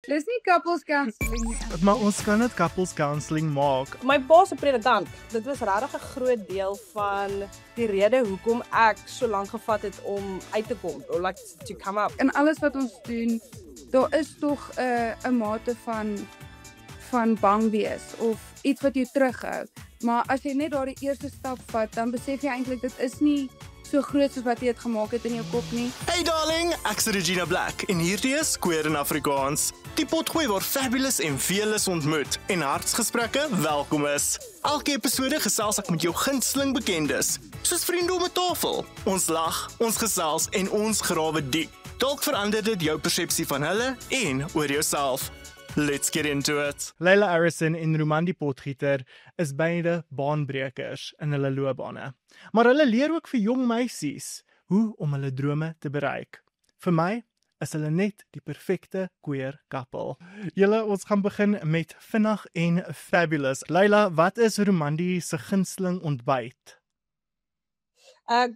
Dis nie couples counseling nie. Maar ons kan dit couples counseling maak. My pa se predikant, dit was regtig 'n groot deel van die rede hoekom ek so lank gevat het om uit te kom, or like to come up. In alles wat ons doen, daar is tog 'n mate van bang wees of iets wat jou terughou. Maar as jy net daardie eerste stap vat, dan besef jy eintlik dit is nie so groot soos wat jy dit gemaak het in jou kop nie. Hey darling, ek's Regina Black en hierdie is Queer in Afrikaans. Die potgooi waar fabulous en fearless ontmoet en hartsgesprekke welkom is. Elke episode gesels ek met jou gunsteling bekendes, soos vriende om 'n tafel. Ons lag, ons gesels en ons grawe diep. Dalk verander dit jou persepsie van hulle en oor jouself. Let's get into it. Leila Harrison en Romandi Potgieter is beide baanbrekers in hulle loopbane. Maar hulle leer ook vir jong meisies hoe om hulle drome te bereik. Vir my is hulle net die perfekte queer couple. Ons gaan begin met vinnig en fabulous. Leila, wat is Romandi se gunsteling ontbyt?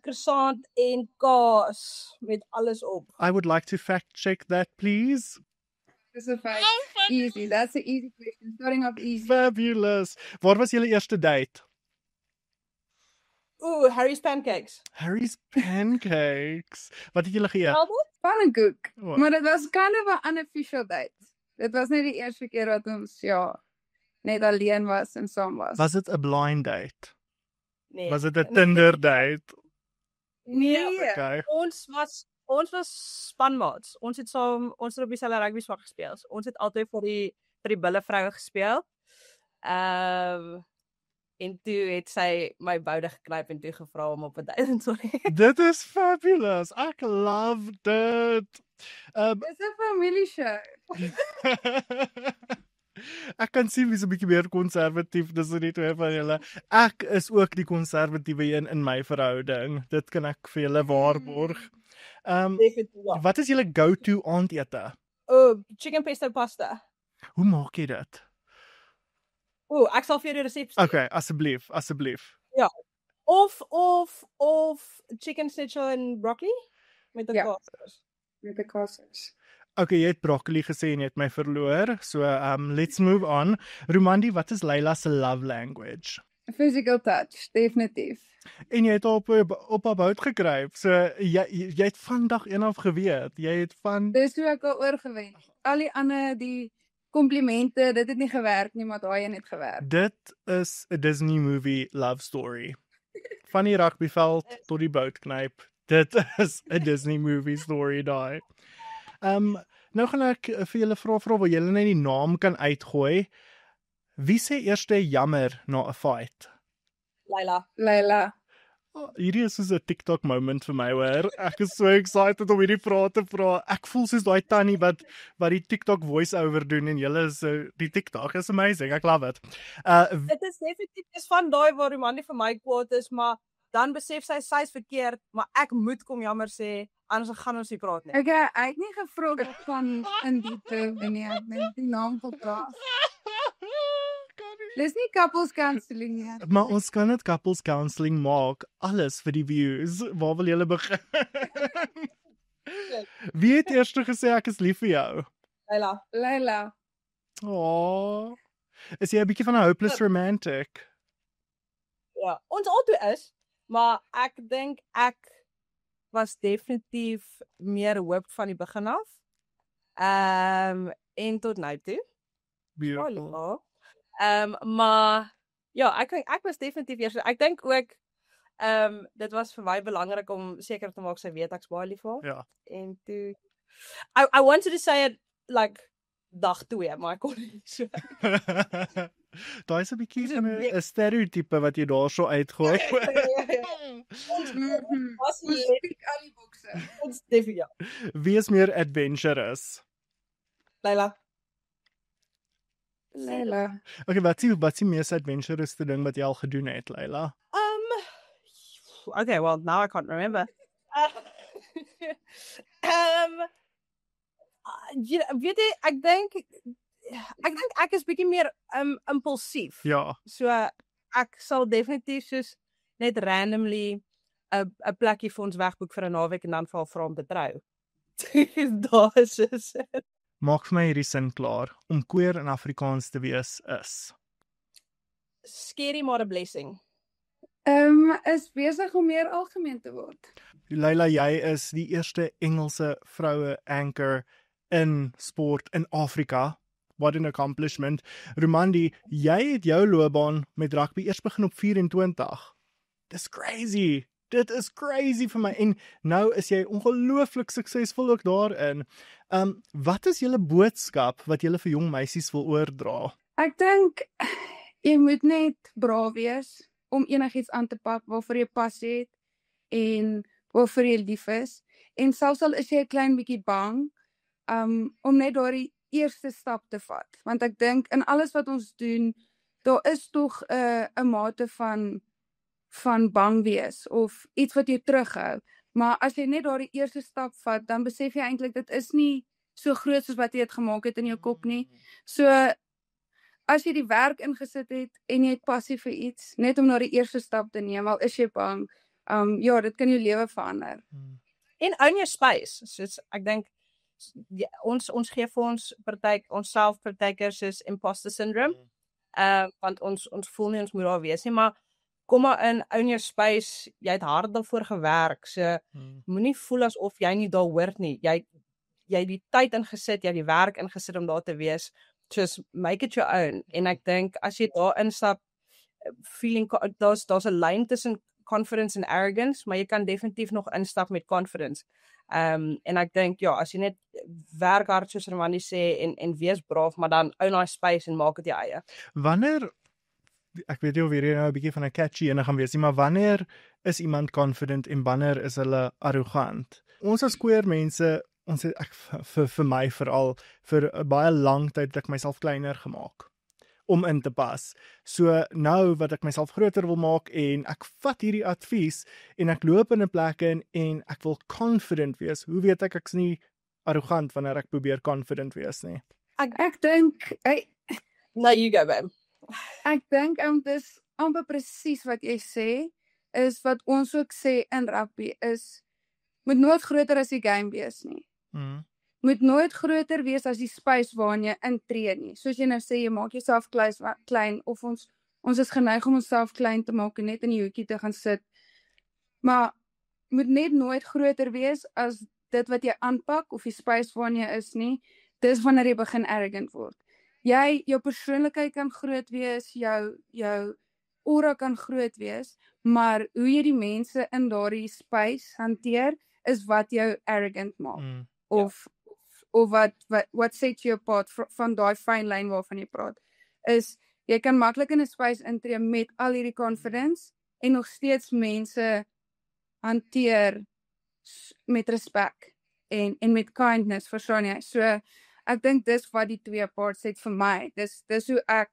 Croissant en kaas met alles op. I would like to fact check that, please. Dis 'n feit. Easy, that's an easy question. Starting off easy. Fabulous. Waar was julle eerste date? Harry's pancakes. Harry's pancakes. Wat het julle geëet? Pannenkoek. Oh. Maar dit was kind of 'n unofficial date. Dit was net die eerste keer wat ons net alleen was en saam was. Was dit 'n blind date? Nee. Was dit 'n Tinder date? Nee. Okay. Ons was spanmaats. Ons het op dieselfde rugby span gespeel. Ons het altyd vir die bulle vroue gespeel. En toe het sy my boude geknyp en toe gevra om op 'n date. Sorry. Dit is fabulous. Ek love dit. Dis 'n family show. Ek kan sien wie's 'n bietjie meer konservatief dis die twee van julle. Ek is ook die konservatiewe een in my verhouding. Dit kan ek vir julle waarborg. Wat is julle go-to aandete? Chicken pesto pasta. Hoe maak jy dit? Ek sal vir jou die resep stuur. Okay, asseblief. Ja. Of chicken schnitzel en broccoli met 'n kaas. Met 'n kaas. Okay, jy het broccoli gesê en jy het my verloor. So, let's move on. Romandi, wat is Leila se love language? Physical touch, definitief. En jy het op haar bout gekruip. So jy het vandag eendag geweet. Jy het van Dis hoe ek al oorgewen. Al die ander die komplimente, dit het nie gewerk nie, maar daai een het gewerk. Dit is 'n Disney movie love story. Van die rugbyveld tot die boutknyp. Dit is 'n Disney movie story daai. Nou gaan ek vir julle vra wil julle net die naam kan uitgooi. Wie sê eerste jammer na 'n fight? Leila. Hierdie is soos 'n TikTok moment vir my hoor. Ek is so excited om hierdie vrae te vra. Ek voel soos daai tannie wat die TikTok voice-over doen en julle is die TikTok is amazing. Ek love it. Dit is definitief van daai waar die man nie vir my kwaad is, maar dan besef sy's verkeerd, maar ek moet kom jammer sê, anders gaan ons nie praat nie. Okay, ek het nie gevra van in detail nie, ek het die naam gevra. Dis nie couples counseling nie. Maar ons kan dit couples counseling maak. Alles vir die views. Waar wil julle begin? Wie het eers gesê ek is lief vir jou? Leila. Oh. Is jy 'n bietjie van 'n hopeless romantic? Ja, ons albei is, maar ek dink ek was definitief meer hoop van die begin af. En tot nou toe. Beautiful. Maar ja, ek was definitief eers. Ek dink ook dit was vir my belangrik om seker te maak sy weet ek's baie lief vir haar. Ja. En toe I wanted to say it like dag 2, maar ek kon nie so. Daai is 'n bietjie van 'n stereotype wat jy daarso uitgooi. Ons speak al die bokse. Ons definitief ja. Wie is meer adventurous? Leila. Okay, wat is die mees adventurous ding wat jy al gedoen het, Leila? Okay, well, now I can't remember. Weet jy, ek dink ek is bietjie meer impulsief. Ja. So ek sal definitief soos net randomly 'n plekkie vir ons wegboek vir 'n naweek en dan vra om te trou. Daar is dit. Maak vir my hierdie sin klaar. Om queer in Afrikaans te wees is. Scary maar 'n blessing. Is besig om meer algemeen te word. Leila, jy is die eerste Engelse vroue anchor in sport in Afrika. What an accomplishment. Romandi, jy het jou loopbaan met rugby eers begin op 24. Dis crazy. Dit is crazy vir my. En nou is jy ongelooflik suksesvol ook daarin. Wat is julle boodskap wat julle vir jong meisies wil oordra? Ek dink jy moet net braaf wees om enigiets aan te pak waarvoor jy passie het en waarvoor jy lief is. En selfs al is jy 'n klein bietjie bang, om net daardie eerste stap te vat. Want ek dink in alles wat ons doen, daar is tog 'n mate van bang wees of iets wat jou terughou. Maar as jy net daardie eerste stap vat, dan besef jy eintlik dit is nie so groot soos wat jy dit gemaak het in jou kop nie. So as jy die werk ingesit het en jy het passie vir iets, net om na die eerste stap te neem, al is jy bang, ja, dit kan jou lewe verander. En own your space. Soos ek dink ons gee vir onsself partykeer soos imposter syndrome. Want ons voel nie ons moet daar wees nie, maar kom maar in, own your space. Jy het hard daarvoor gewerk. So moenie voel asof jy nie daar hoort nie. Jy het die tyd ingesit, jy het die werk ingesit om daar te wees. Just make it your own. En ek dink as jy daar instap, feeling daar's 'n lyn tussen confidence en arrogance, maar jy kan definitief nog instap met confidence. En ek dink ja, as jy net werk hard soos Romandi sê en wees braaf, maar dan own daai space en maak dit jou eie. Wanneer, ek weet nie of hierdie nou 'n bietjie van 'n catchy ene gaan wees nie, maar wanneer is iemand confident en wanneer is hulle arrogant? Ons as queer mense, ons het vir my veral vir 'n baie lang tyd het ek myself kleiner gemaak om in te pas. So nou wat ek myself groter wil maak en ek vat hierdie advies en ek loop in 'n plek in en ek wil confident wees. Hoe weet ek ek's nie arrogant wanneer ek probeer confident wees nie? Ek dink No, you go, babe. Ek dink dis amper presies wat jy sê, is wat ons ook sê in rugby is, moet nooit groter as die game wees nie. Moet nooit groter wees as die space waarin jy intree nie. Soos jy nou sê, jy maak jouself klein, of ons is geneig om onsself klein te maak en net in die hoekie te gaan sit. Maar moet net nooit groter wees as dit wat jy aanpak of die space waarin jy is nie. Dis wanneer jy begin arrogant word. Jou persoonlikheid kan groot wees, jou aura kan groot wees, maar hoe jy die mense in daardie space hanteer, is wat jou arrogant maak. Of wat set you apart van daai fine line waarvan jy praat, is jy kan maklik in 'n space intree met al hierdie confidence en nog steeds mense hanteer met respek en met kindness, verstaan jy? So ek dink dis wat die twee apart set vir my. Dis hoe ek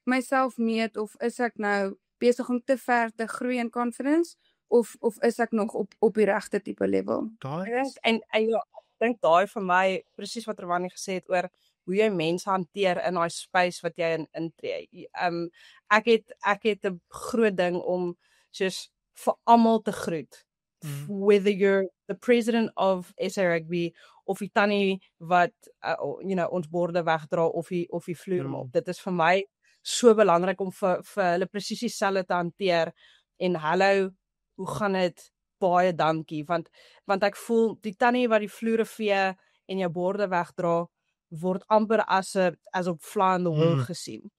myself meet, of is ek nou besig om te ver te groei in confidence, of is ek nog op die regte tipe level? En ja, ek dink daai vir my presies wat Romandi gesê het oor hoe jy mense hanteer in daai space wat jy intree. Ek het 'n groot ding om soos vir almal te groet. Whether you're the president of SA Rugby of die tannie wat ons borde wegdra of die vloer maak. Dit is vir my so belangrik om vir hulle presies dieselfde te hanteer en hallo, hoe gaan dit? Baie dankie, want ek voel die tannie wat die vloere vee en jou borde wegdra word amper as op fly in the wall gesien.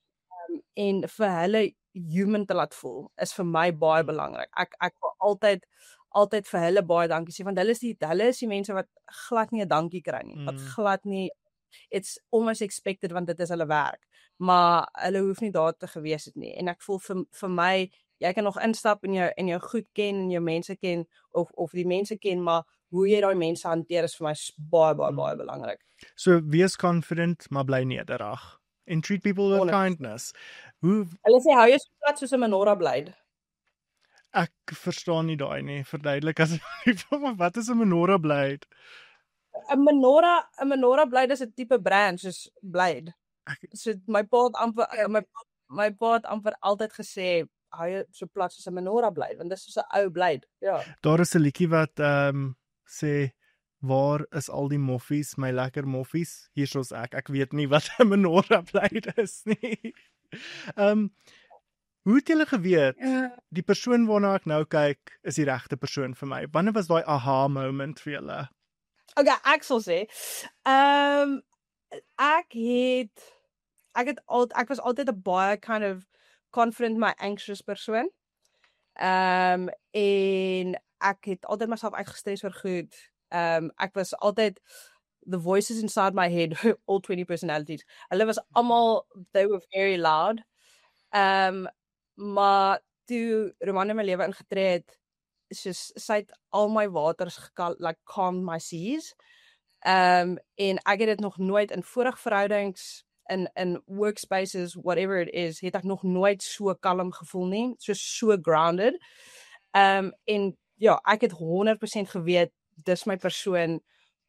En vir hulle human te laat voel is vir my baie belangrik. Ek wil altyd vir hulle baie dankie sê, want hulle is die mense wat glad nie 'n dankie kry nie. Wat glad nie, it's almost expected want dit is hulle werk. Maar hulle hoef nie daar te gewees het nie. En ek voel vir my, jy kan nog instap en jou goed ken en jou mense ken of die mense ken, maar hoe jy daai mense hanteer is vir my baie belangrik. So wees confident, maar bly nederig. And treat people with kindness. Hulle sê hou jou so plat soos 'n menorah blade. Ek verstaan nie daai nie. Verduidelik asseblief, wat is 'n menorah blade? 'n menorah blade is 'n tipe brand soos blade. So my pa het amper altyd gesê hou jy so plat soos 'n menorah blade, want dit is soos 'n ou blade. Ja. Daar is 'n liedjie wat sê waar is al die moffies, my lekker moffies? Hier soos ek weet nie wat 'n menorah blyd is nie. Hoe het julle geweet, die persoon waarna ek nou kyk, is die regte persoon vir my? Wanneer was daai aha moment vir julle? Okay, ek sal sê, ek was altyd 'n baie kind of confident, my anxious persoon. En ek het altyd myself uitgestres vir goed. Ek was altyd the voices inside my head, all 20 personalities. Hulle was almal, they were very loud. Maar toe Roman in my lewe ingetree het, sy het al my waters calmed my seas. En ek het dit nog nooit in vorige verhoudings, in workspaces, whatever it is, het ek nog nooit so kalm gevoel nie, so grounded. En ja, ek het 100% geweet, dis my persoon,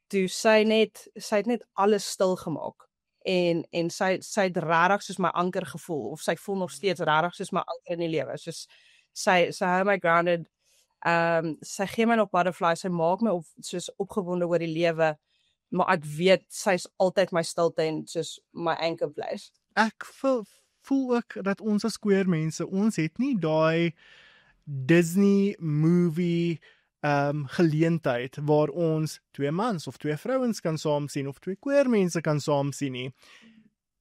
toe sy het net alles stil gemaak. En sy het rarig soos my anker gevoel, of sy voel nog steeds rarig soos my anker in die lewe. Soos sy hou my grounded, sy gee my nog butterflies, sy maak my soos opgewonde oor die lewe, maar ek weet, sy is altyd my stilte en soos my anchor place. Ek voel ook dat ons as queer mense, ons het nie daai Disney movie geleentheid waar ons 2 mans of 2 vrouens kan saam sien of 2 queer mense kan saam sien nie.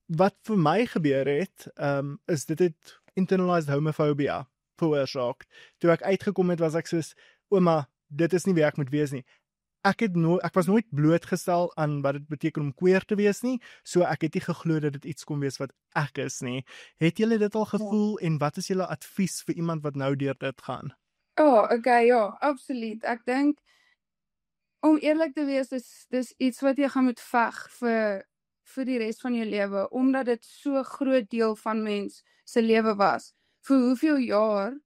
Wat vir my gebeur het, is dit het internalized homophobia veroorsaak. Toe ek uitgekom het, was ek soos, ouma, dit is nie wie ek moet wees nie. Ek was nooit blootgestel aan wat dit beteken om queer te wees nie, so ek het nie geglo dat dit iets kon wees wat ek is nie. Het julle dit al gevoel en wat is julle advies vir iemand wat nou deur dit gaan? Okay, ja, absoluut. Ek dink, om eerlik te wees, dis iets wat jy gaan moet veg vir die res van jou lewe, omdat dit so groot deel van mens se lewe was. Vir hoeveel jaar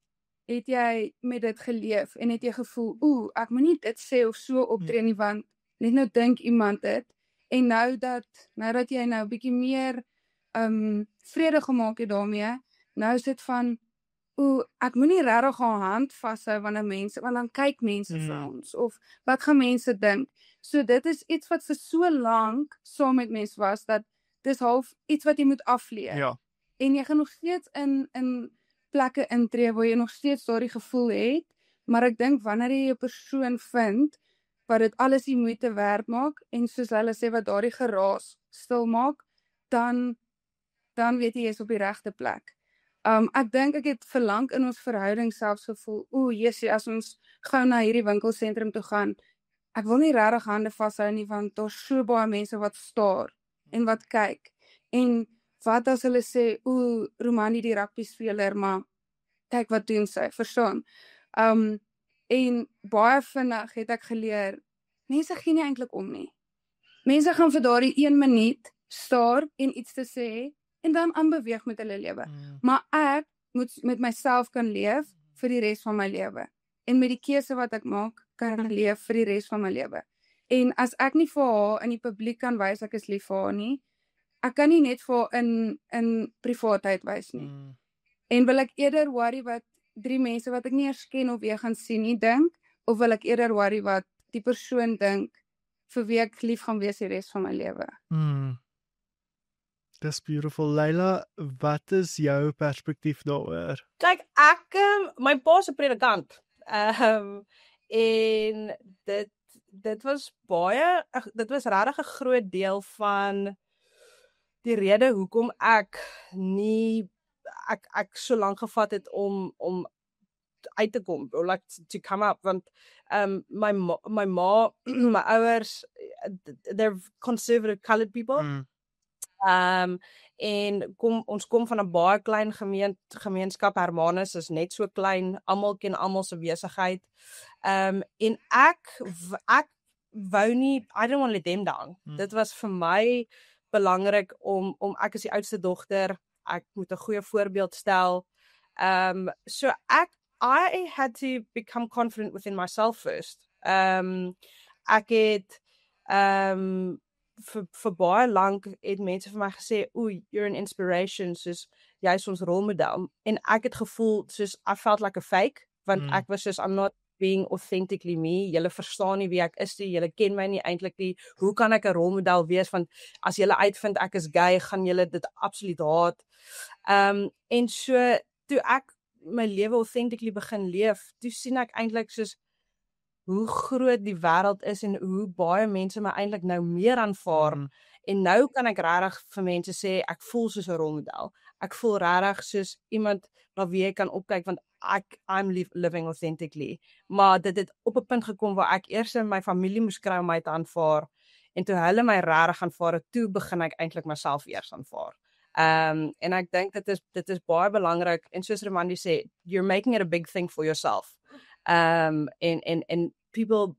het jy met dit geleef en het jy gevoel, ek moet nie dit sê of so optree nie, want net nou dink iemand dit, en nou dat jy nou 'n bietjie meer vrede gemaak het daarmee, nou is dit van, ek moet nie regtig haar hand vashou want dan kyk mense vir ons, of wat gaan mense dink? So dit is iets wat vir so lank saam met mense was, dat dis half iets wat jy moet afleer. Ja. En jy gaan nog steeds in plekke intree waar jy nog steeds daardie gevoel het, maar ek dink wanneer jy 'n persoon vind wat dit alles die moeite werd maak, en soos hulle sê wat daardie geraas stil maak, dan weet jy is op die regte plek. Ek dink ek het verlang in ons verhouding selfs gevoel, Jessie, as ons gou na hierdie winkelsentrum toe gaan, ek wil nie regtig hande vashou nie, want daar's so baie mense wat staar en wat kyk. En wat as hulle sê, Romani die rugby speler, maar kyk wat doen sy, verstaan. En baie vinnig het ek geleer, mense gee nie eintlik om nie. Mense gaan vir daardie 1 minuut staar en iets te sê, en dan aanbeweeg met hulle lewe. Maar ek moet met myself kan leef vir die res van my lewe. En met die keuse wat ek maak, kan ek leef vir die res van my lewe. En as ek nie vir haar in die publiek kan wys ek is lief vir haar nie, ek kan nie net vir haar in privaatheid wys nie. En wil ek eerder worry wat 3 mense wat ek nie eers ken of weer gaan sien nie dink, of wil ek eerder worry wat die persoon dink vir wie ek lief gaan wees die res van my lewe. Dis beautiful. Leila, wat is jou perspektief daaroor? Kyk, my pa is 'n predikant. En dit was regtig 'n groot deel van die rede hoekom ek so lank gevat het om uit te kom, or like to come up, want my ma, my ouers, they're conservative colored people. En ons kom van 'n baie klein gemeenskap, Hermanus is net so klein, almal ken almal se besigheid. En ek wou nie, I don't want to let them down. Dit was vir my belangrik om ek is die oudste dogter, ek moet 'n goeie voorbeeld stel. So I had to become confident within myself first. Ek het vir baie lank het mense vir my gesê, you're an inspiration, soos jy is ons rolmodel. En ek het gevoel soos I felt like a fake, want ek was soos I'm not being authentically me. Julle verstaan nie wie ek is nie, julle ken my nie eintlik nie. Hoe kan ek 'n rolmodel wees? Want as julle uitvind ek is gay, gaan julle dit absoluut haat. En so toe ek my lewe authentically begin leef, toe sien ek eintlik soos hoe groot die wêreld is en hoe baie mense my eintlik nou meer aanvaar. En nou kan ek regtig vir mense sê ek voel soos 'n rolmodel. Ek voel regtig soos iemand na wie ek kan opkyk want I'm living authentically. Maar dit het op 'n punt gekom waar ek eers my familie moes kry om my te aanvaar en toe hulle my regtig aanvaar het, toe begin ek eintlik myself eers aanvaar. En ek dink dit is baie belangrik en soos Romandi sê, you're making it a big thing for yourself. And people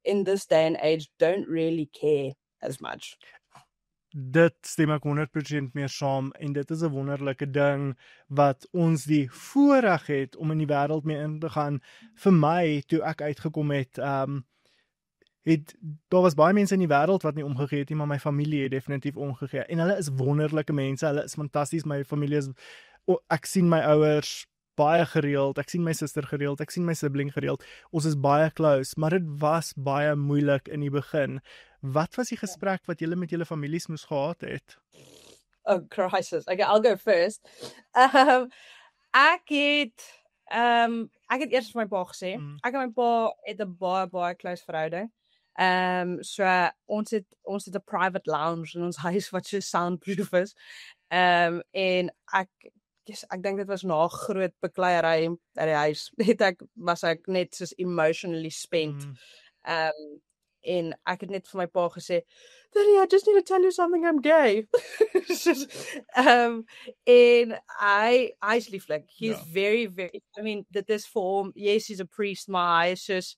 in this day and age don't really care as much. Dit stem ek 100% meer saam en dit is 'n wonderlike ding wat ons die voorreg het om in die wêreld mee in te gaan. Vir my, toe ek uitgekom het, daar was baie mense in die wêreld wat nie omgegee het nie, maar my familie het definitief omgegee. En hulle is wonderlike mense, hulle is fantasties, my familie is, ek sien my ouers baie gereeld, ek sien my suster gereeld, ek sien my sibling gereeld, ons is baie close, maar dit was baie moeilik in die begin. Wat was die gesprek wat julle met julle families moes gehad het? Oh, crisis. Okay, I'll go first. Ek het eers vir my pa gesê. Ek en my pa het 'n baie close verhouding. So ons het 'n private lounge in ons huis wat so soundproof is. En ek dink dit was na groot bekleierery in die huis. Was ek net soos emotionally spent. En ek het net vir my pa gesê, Daddy, I just need to tell you something, I'm gay. En hy's lieflik. He's very, very, I mean, dit is vir hom, yes, he's a priest, maar hy is soos,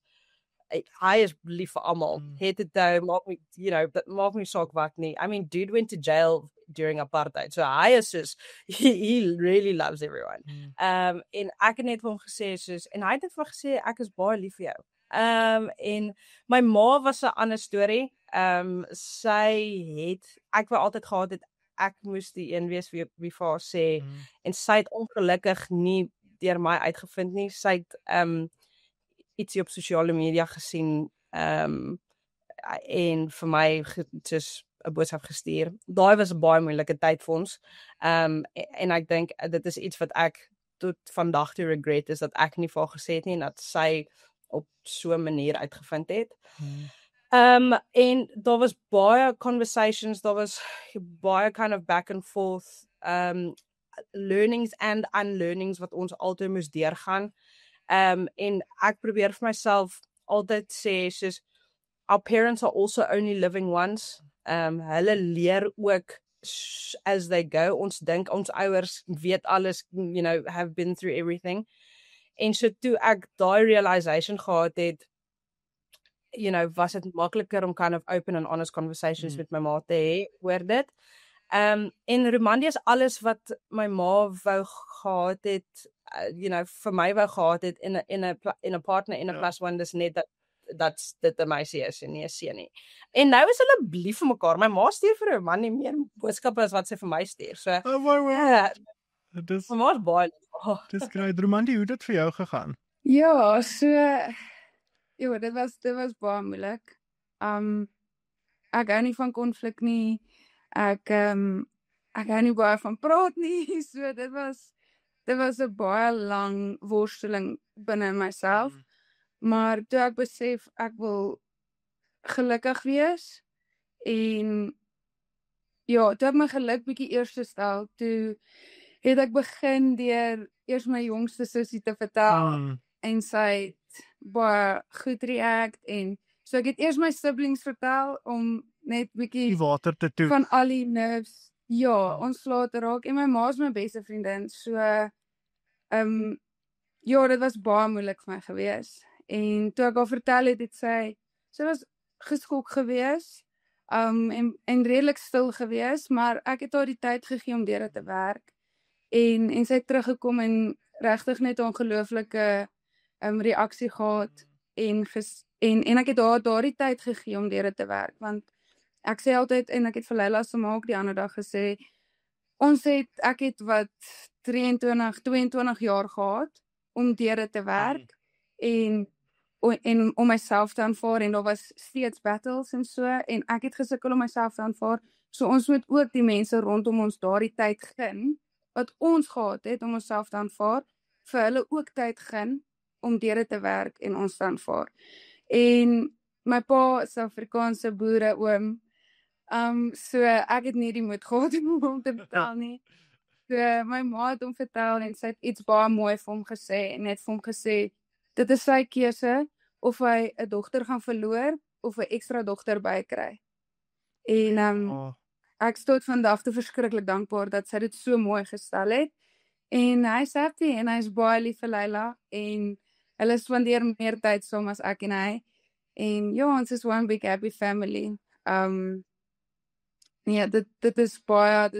hy is lief vir almal. Head to toe, maak my saak wat nie. I mean, dude went to jail during apartheid. So hy is soos, he really loves everyone. En ek het net vir hom gesê, soos, en hy het net vir gesê, ek is baie lief vir jou. En my ma was 'n ander storie. Ek wou altyd gehad het, ek moes die een wees wie vir haar sê, en sy het ongelukkig nie deur my uitgevind nie. Sy het ietsie op sosiale media gesien, en vir my soos 'n boodskap gestuur. Daai was 'n baie moeilike tyd vir ons. En ek dink dit is iets wat ek tot vandag toe regret, is dat ek nie vir haar gesê het nie, en dat sy op so 'n manier uitgevind het. En daar was baie conversations, daar was baie kind of back and forth, learnings and unlearnings wat ons altyd moes deurgaan. En ek probeer vir myself altyd sê, soos, our parents are also only living once. Hulle leer ook as they go. Ons dink ons ouers weet alles, have been through everything. En so toe ek daai realization gehad het, was dit makliker om kind of open and honest conversations met my ma te hê oor dit. En Romandi is alles wat my ma wou gehad het, vir my wou gehad het in 'n partner, in 'n +1, dis net dat dit 'n meisie is en nie 'n seun nie. En nou is hulle lief vir mekaar. My ma stuur vir Romandi meer boodskappe as wat sy vir my stuur. So Dis my ma's baie lief. Dis great. Romandi, hoe het dit vir jou gegaan? Ja, so dit was baie moeilik. Ek hou nie van konflik nie. Ek hou nie baie van praat nie. So dit was 'n baie lang worsteling binne myself. Maar toe ek besef ek wil gelukkig wees en toe ek my geluk bietjie eers stel, toe het ek begin deur eers my jongste sussie te vertel en sy het baie goed react, en so ek het eers my siblings vertel om net bietjie Die water te toe. Van al die nerves ontslae te raak, en my ma is my beste vriendin, so dit was baie moeilik vir my gewees. En toe ek haar vertel het sy was geskok gewees, en redelik stil gewees, maar ek het haar die tyd gegee om deur dit te werk. En sy het teruggekom en regtig net 'n ongelooflike reaksie gehad, en ek het haar daardie tyd gegee om deur dit te werk, want ek sê altyd, en ek het vir Leila se ma ook die ander dag gesê, ek het wat 22 jaar gehad om deur dit te werk, en en om myself te aanvaar en daar was steeds battles en so en ek het gesukkel om myself te aanvaar. So ons moet ook die mense rondom ons daardie tyd gun wat ons gehad het om onsself te aanvaar, vir hulle ook tyd gun om deur dit te werk en ons te aanvaar. En my pa is Afrikaanse boere oom. So ek het nie die moed gehad om hom te betaal nie. So my ma het hom vertel en sy het iets baie mooi vir hom gesê en het vir hom gesê, dit is sy keuse of hy 'n dogter gaan verloor of 'n ekstra dogter bykry. En ek stot vandag te verskriklik dankbaar dat sy dit so mooi gestel het. En hy's happy en hy's baie lief vir Leila en hulle spandeer meer tyd saam as ek en hy. En ja, ons is one big happy family. Ja, dit is baie,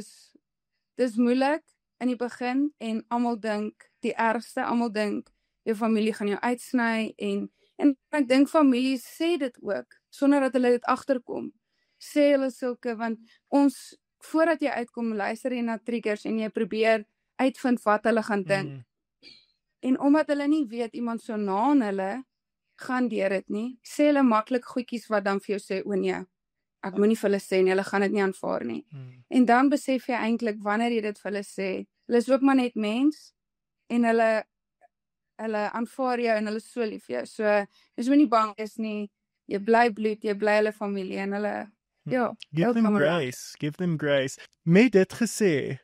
dis moeilik in die begin en almal dink die ergste, almal dink jou familie gaan jou uitsny en ek dink familie sê dit ook sonder dat hulle dit agterkom. Sê hulle sulke want ons voordat jy uitkom luister jy na triggers en jy probeer uitvind wat hulle gaan dink. En omdat hulle nie weet iemand so na aan hulle gaan deur dit nie, sê hulle maklik goedjies wat dan vir jou sê o nee, ek moenie vir hulle sê nie, hulle gaan dit nie aanvaar nie. En dan besef jy eintlik wanneer jy dit vir hulle sê, hulle is ook maar net mens en hulle aanvaar jou en hulle is so lief vir jou. So jy moet nie bang wees nie. Jy bly bloed, jy bly hulle familie en hulle ja, give them grace, give them grace. Met dit gesê,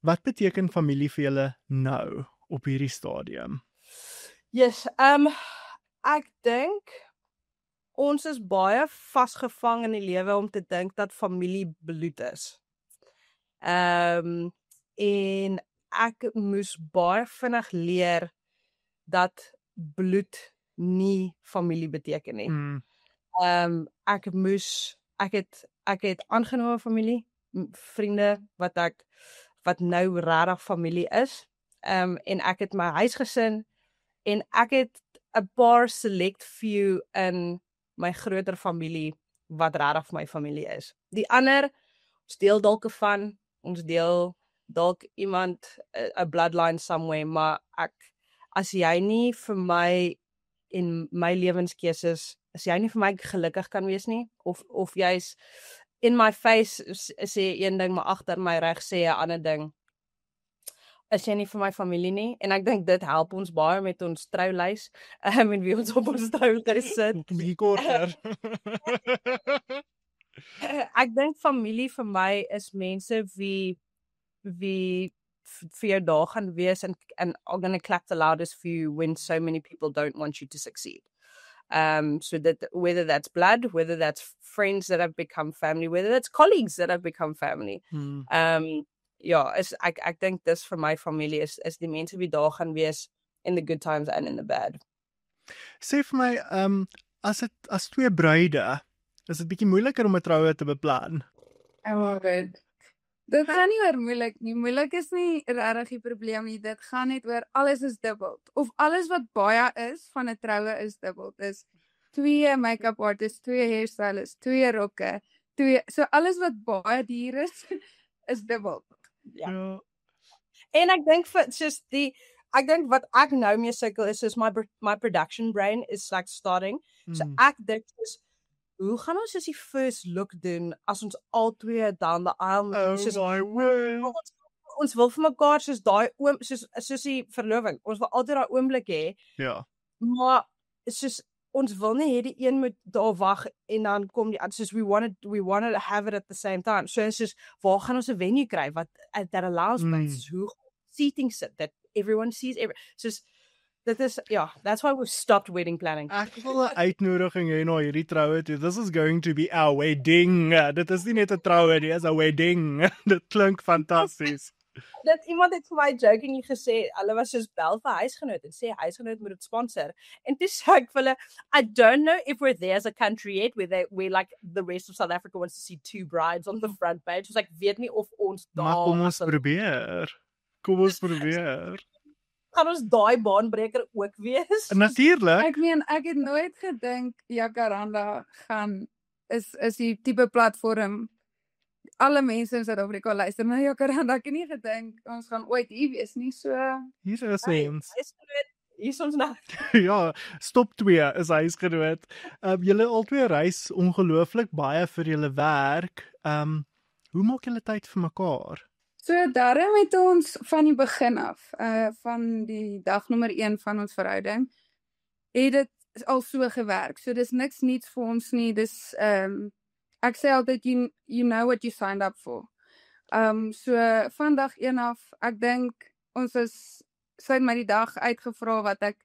wat beteken familie vir julle nou op hierdie stadium? Yes, ek dink ons is baie vasgevang in die lewe om te dink dat familie bloed is. En ek moes baie vinnig leer dat bloed nie familie beteken nie. Ek het aangenome familie, vriende wat nou regtig familie is. En ek het my huisgesin en ek het 'n paar select few in my groter familie wat regtig vir my familie is. Die ander, ons deel dalk van, ons deel dalk iemand 'n bloodline somewhere, maar as jy nie vir my en my lewenskeuses, as jy nie vir my gelukkig kan wees nie, of jy's in my face sê een ding maar agter my reg sê 'n ander ding, is jy nie vir my familie nie, en ek dink dit help ons baie met ons troulys, en wie ons op ons troulys sit. Bietjie korter. Ek dink familie vir my is mense wie vir jou daar gaan wees and are going to clap the loudest for you when so many people don't want you to succeed. So that whether that's blood, whether that's friends that have become family, whether that's colleagues that have become family. Ja, ek dink dis vir my familie is die mense wie daar gaan wees in the good times and in the bad. Sê vir my, as twee bruide, is dit bietjie moeiliker om 'n troue te beplan? Dit gaan nie oor moeilik nie. Moeilik is nie regtig die probleem nie. Dit gaan net oor alles is dubbel. Of alles wat baie is van 'n troue is dubbel. Dis 2 make-up artists, 2 hairstylists, 2 rokke, so alles wat baie duur is dubbel. Ja. En ek dink ek dink wat ek nou mee sukkel is my production brain is like starting. So ek dink hoe gaan ons die first look doen as ons al twee down the aisle ons wil vir mekaar soos daai soos die verloving. Ons wil altyd daai oomblik hê. Ja. Maar soos ons wil nie hê die een moet daar wag en dan kom die ander soos we wanted to have it at the same time. So it's just waar gaan ons 'n venue kry wat that allows places who seating sit that everyone sees soos dit is that's why we've stopped wedding planning. Ek wil 'n uitnodiging hê na hierdie troue toe. This is going to be our wedding. Dit is nie net 'n troue nie, dis 'n wedding. Dit klink fantasties. Dat iemand het vir my jokingly gesê, hulle was soos bel vir huisgenoot en sê huisgenoot moet dit sponsor. En toe sê ek vir hulle, I don't know if we're there as a country yet where like the rest of South Africa wants to see 2 brides on the front page. It's like weet nie of ons daar maar kom ons probeer. Gaan ons daai baanbreker ook wees? Natuurlik. Ek meen, ek het nooit gedink Jacaranda is die tipe platform. Alle mense in Suid-Afrika luister na Jacaranda. Ek het nie gedink ons gaan ooit hier wees nie. So hier is ons. hier is ons nou. Ja, stop 2 is huisgenoot. Julle albei reis ongelooflik baie vir julle werk. Hoe maak julle tyd vir mekaar? So daarom het ons van die begin af, van die dag nommer 1 van ons verhouding, het dit al so gewerk. So dis niks niets vir ons nie. Dis ek sê altyd you know what you signed up for. So van dag 1 af, ek dink ons sy het my die dag uitgevra wat ek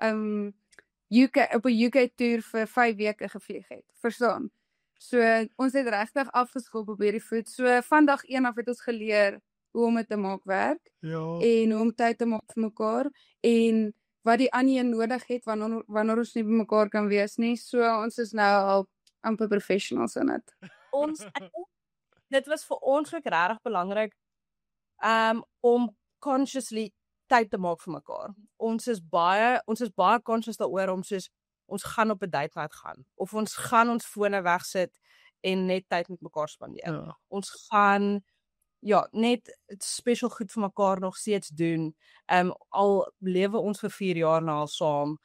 op 'n UK toer vir 5 weke gevlieg het. Verstaan? So ons het regtig afgeskop op hierdie voet. So van dag 1 af het ons geleer hoe om dit te maak werk Ja. en hoe om tyd te maak vir mekaar en wat die ander een nodig het wanneer ons nie by mekaar kan wees nie. So ons is nou al amper professionals in dit. Ek dink dit was vir ons ook regtig belangrik om consciously tyd te maak vir mekaar. Ons is baie conscious daaroor om soos ons gaan op 'n date night gaan of ons gaan ons fone wegsit en net tyd met mekaar spandeer. Ja. Ons gaan net special goed vir mekaar nog steeds doen. Al lewe ons vir 4 jaar nou al saam,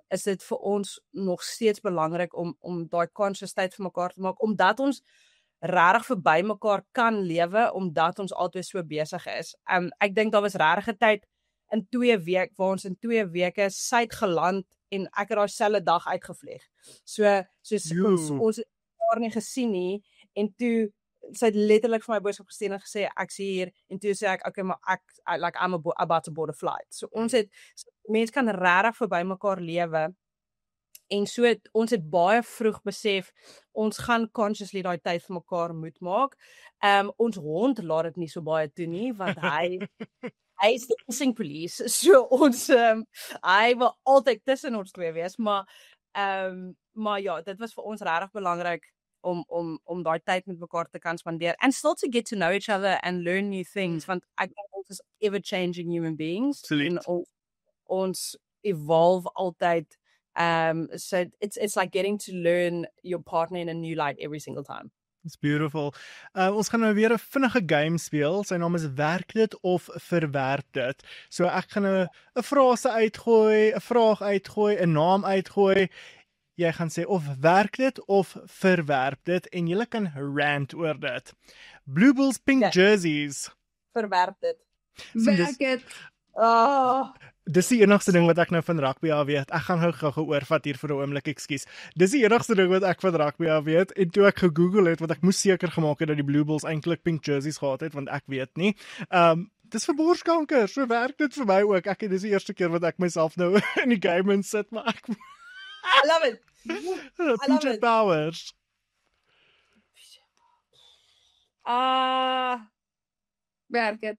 is dit vir ons nog steeds belangrik om daai conscious tyd vir mekaar te maak, omdat ons regtig verby mekaar kan lewe, omdat ons albei so besig is. Ek dink daar was regtig 'n tyd in 2 weke waar ons in 2 weke sy het geland en ek het daai selfde dag uitgevlieg. Soos ons het mekaar nie gesien nie en toe sy het letterlik vir my boodskap gestuur en gesê ek sien hier en toe sê ek okay, maar I'm about to board a flight. So mense kan regtig verby mekaar lewe. En so ons het baie vroeg besef ons gaan consciously daai tyd vir mekaar moet maak. Ons hond laat dit nie so baie toe nie want hy is die missing police. So ons hy wil altyd tussen ons twee wees, maar ja, dit was vir ons regtig belangrik om daai tyd met mekaar te kan spandeer and still to get to know each other and learn new things want ek dink ons is ever changing human beings. Absoluut. En ons evolve altyd. So it's like getting to learn your partner in a new light every single time. It's beautiful. Ons gaan nou weer 'n vinnige game speel. Sy naam is Werk dit of verwerp dit. So ek gaan 'n frase uitgooi, 'n vraag uitgooi, 'n naam uitgooi. Jy gaan sê of werk dit of verwerp dit en jy kan rant oor dit. Blue Bulls pink jerseys. Verwerp dit. Werk dit. Dis die enigste ding wat ek nou van rugby af weet. Ek gaan gou oorvat hier vir 'n oomblik, ekskuus. Dis die enigste ding wat ek van rugby af weet en toe ek gegoogel het want ek moes seker gemaak het dat die Blue Bulls eintlik pink jerseys gehad het want ek weet nie. Dis vir borskanker, so werk dit vir my ook. Dis die eerste keer wat ek myself nou in die game insit, maar ek I love it. Puget Powers. Werk dit.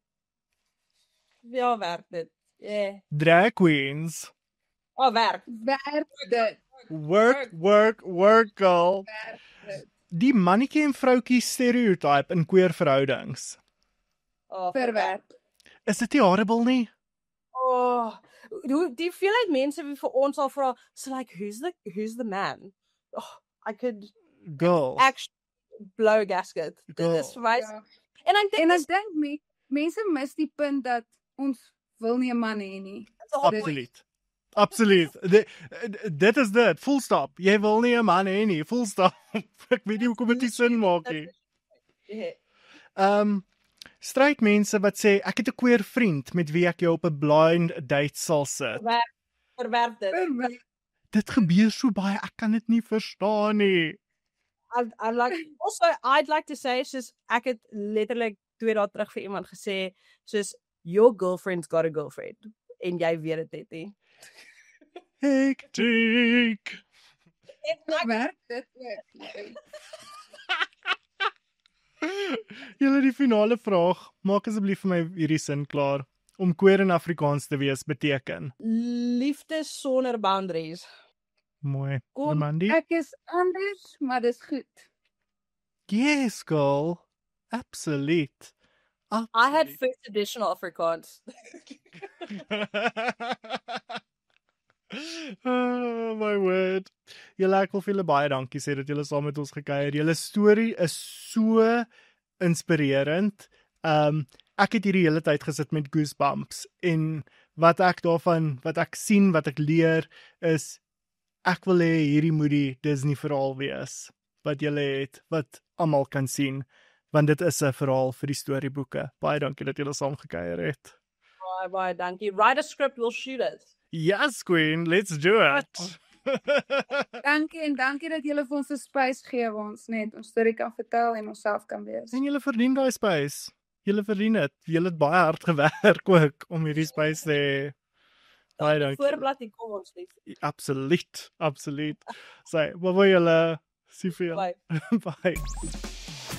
Ja, werk dit. Yeah. Drag queens. Werk. Werk dit. Work, girl. Werk dit. Die mannetjie en vroutjie stereotype in queer verhoudings. Verwerp. Is dit nie horrible nie? Die hoeveelheid mense wie vir ons al vra, so like, who's the man? I could Girl. actually blow a gasket. Girl. Dit is vir my. Ja. En ek En dink ek dink mense mis die punt dat ons wil nie 'n man hê nie. Absoluut. Dit is dit. Full stop. Jy wil nie 'n man hê nie. Full stop. Ek weet nie hoekom dit nie sin maak nie. Straight mense wat sê ek het 'n queer vriend met wie ek jou op 'n blind date sal sit. Verwerp dit. Verwerp. Dit gebeur so baie, ek kan dit nie verstaan nie. I'm like, also, I'd like to say, soos, ek het letterlik 2 dae terug vir iemand gesê, soos, your girlfriend's got a girlfriend, en jy weet dit net nie. Hektiek. Werk dit ook. Julle die finale vraag, maak asseblief vir my hierdie sin klaar. Om queer in Afrikaans te wees beteken. Liefde sonder boundaries. Mooi. Kom, Mandy? Ek is anders, maar dis goed. Yes, girl. Absoluut. I had first edition Afrikaans. Oh my word. Julle, ek wil vir julle baie dankie sê dat julle saam met ons gekuier. Julle storie is so inspirerend. ek het hierdie hele tyd gesit met goosebumps en wat ek sien, wat ek leer is ek wil hê hierdie moet die Disney verhaal wees wat julle het, wat almal kan sien, want dit is 'n verhaal vir die storieboeke. Baie dankie dat julle saam gekuier het. Baie dankie. Write a script, we'll shoot it. Yes, Queen, let's do it. Dankie en dankie dat julle vir ons 'n space gee waar ons net ons storie kan vertel en onsself kan wees. En julle verdien daai space. Julle verdien dit. Julle het baie hard gewerk ook om hierdie space te hê. Baie dankie. Voorblad hier kom ons lief. Absoluut. Sê, wat wil julle sien vir julle? Bye. Bye.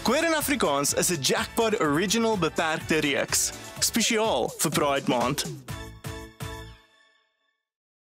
Queer in Afrikaans is 'n Jackpot Original beperkte reeks, spesiaal vir Pride Maand.